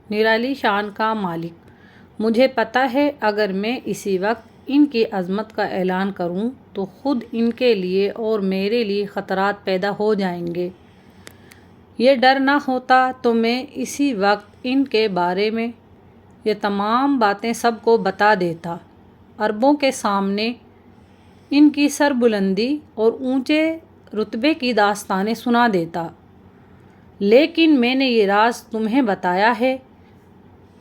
نرالی شان کا مالک، مجھے پتہ ہے اگر میں اسی وقت ان کی عظمت کا اعلان کروں تو خود ان کے لیے اور میرے لیے خطرات پیدا ہو جائیں گے۔ یہ ڈر نہ ہوتا تو میں اسی وقت ان کے بارے میں یہ تمام باتیں سب کو بتا دیتا، عربوں کے سامنے ان کی سربلندی اور اونچے رتبے کی داستانیں سنا دیتا، لیکن میں نے یہ راز تمہیں بتایا ہے،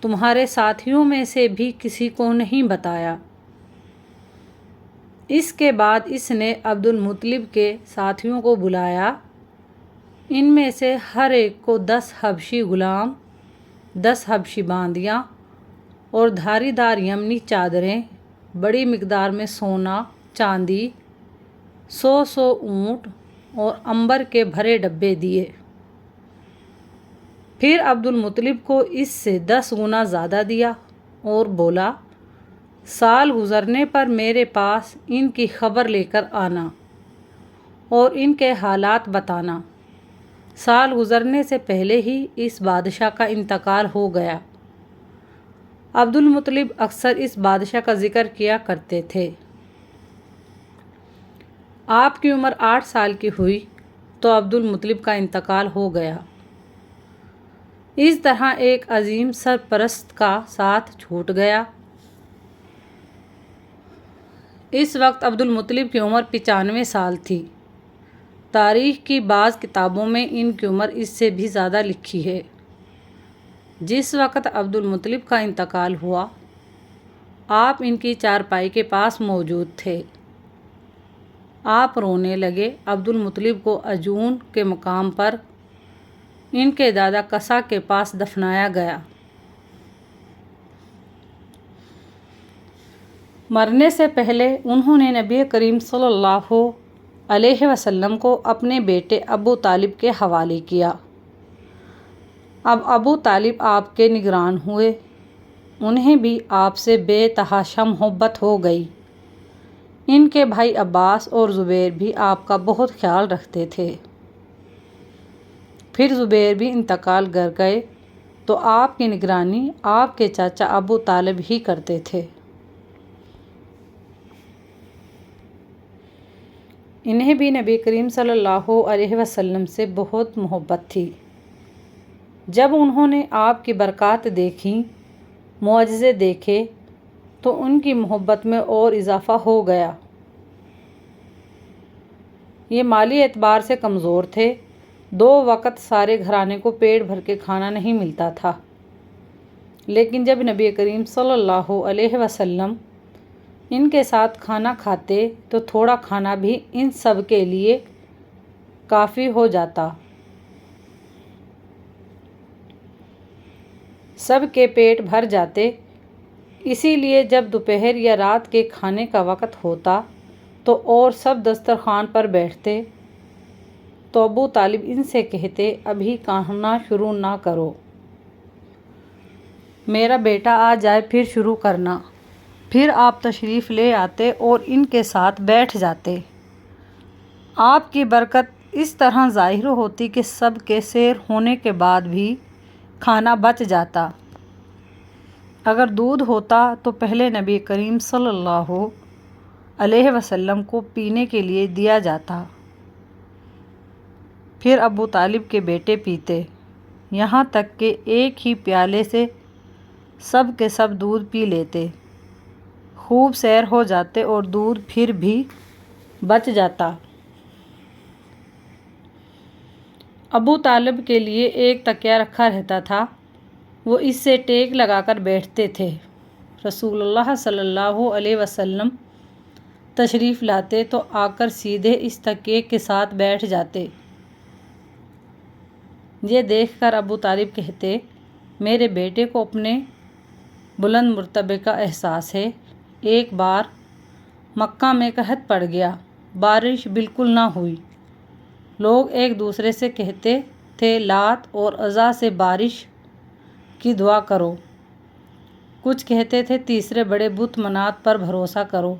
تمہارے ساتھیوں میں سے بھی کسی کو نہیں بتایا۔ اس کے بعد اس نے عبد المطلب کے ساتھیوں کو بلایا، ان میں سے ہر ایک کو 10 حبشی غلام، 10 حبشی باندیاں اور دھاری دار یمنی چادریں، بڑی مقدار میں سونا چاندی، 100 اونٹ اور عنبر کے بھرے ڈبے دیے۔ پھر عبد المطلب کو اس سے 10 گنا زیادہ دیا اور بولا، سال گزرنے پر میرے پاس ان کی خبر لے کر آنا اور ان کے حالات بتانا۔ سال گزرنے سے پہلے ہی اس بادشاہ کا انتقال ہو گیا۔ عبد المطلب اکثر اس بادشاہ کا ذکر کیا کرتے تھے۔ آپ کی عمر 8 سال کی ہوئی تو عبد المطلب کا انتقال ہو گیا۔ اس طرح ایک عظیم سرپرست کا ساتھ چھوٹ گیا۔ اس وقت عبد المطلب کی عمر 95 سال تھی۔ تاریخ کی بعض کتابوں میں ان کی عمر اس سے بھی زیادہ لکھی ہے۔ جس وقت عبد المطلب کا انتقال ہوا، آپ ان کی چارپائی کے پاس موجود تھے۔ آپ رونے لگے۔ عبد المطلب کو عجون کے مقام پر ان کے دادا کسا کے پاس دفنایا گیا۔ مرنے سے پہلے انہوں نے نبی کریم صلی اللہ علیہ وسلم کو اپنے بیٹے ابو طالب کے حوالے کیا۔ اب ابو طالب آپ کے نگران ہوئے، انہیں بھی آپ سے بے تحاشا محبت ہو گئی۔ ان کے بھائی عباس اور زبیر بھی آپ کا بہت خیال رکھتے تھے۔ پھر زبیر بھی انتقال کر گئے تو آپ کی نگرانی آپ کے چاچا ابو طالب ہی کرتے تھے۔ انہیں بھی نبی کریم صلی اللہ علیہ وسلم سے بہت محبت تھی۔ جب انہوں نے آپ کی برکات دیکھیں، معجزے دیکھے تو ان کی محبت میں اور اضافہ ہو گیا۔ یہ مالی اعتبار سے کمزور تھے، 2 وقت سارے گھرانے کو پیٹ بھر کے کھانا نہیں ملتا تھا، لیکن جب نبی کریم صلی اللہ علیہ وسلم ان کے ساتھ کھانا کھاتے تو تھوڑا کھانا بھی ان سب کے لیے کافی ہو جاتا، سب کے پیٹ بھر جاتے۔ اسی لیے جب دوپہر یا رات کے کھانے کا وقت ہوتا تو اور سب دسترخوان پر بیٹھتے تو ابو طالب ان سے کہتے، ابھی کھانا شروع نہ کرو، میرا بیٹا آ جائے پھر شروع کرنا۔ پھر آپ تشریف لے آتے اور ان کے ساتھ بیٹھ جاتے۔ آپ کی برکت اس طرح ظاہر ہوتی کہ سب کے سیر ہونے کے بعد بھی کھانا بچ جاتا۔ اگر دودھ ہوتا تو پہلے نبی کریم صلی اللہ علیہ وسلم کو پینے کے لیے دیا جاتا، پھر ابو طالب کے بیٹے پیتے، یہاں تک کہ ایک ہی پیالے سے سب کے سب دودھ پی لیتے، خوب سیر ہو جاتے اور دودھ پھر بھی بچ جاتا۔ ابو طالب کے لیے ایک تکیہ رکھا رہتا تھا، وہ اس سے ٹیک لگا کر بیٹھتے تھے۔ رسول اللہ صلی اللہ علیہ وسلم تشریف لاتے تو آ کر سیدھے اس تکیے کے ساتھ بیٹھ جاتے۔ یہ دیکھ کر ابو طالب کہتے، میرے بیٹے کو اپنے بلند مرتبے کا احساس ہے۔ ایک بار مکہ میں قحط پڑ گیا، بارش بالکل نہ ہوئی، لوگ ایک دوسرے سے کہتے تھے لات اور عزا سے بارش کی دعا کرو، کچھ کہتے تھے تیسرے بڑے بت منات پر بھروسہ کرو۔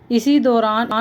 اسی دوران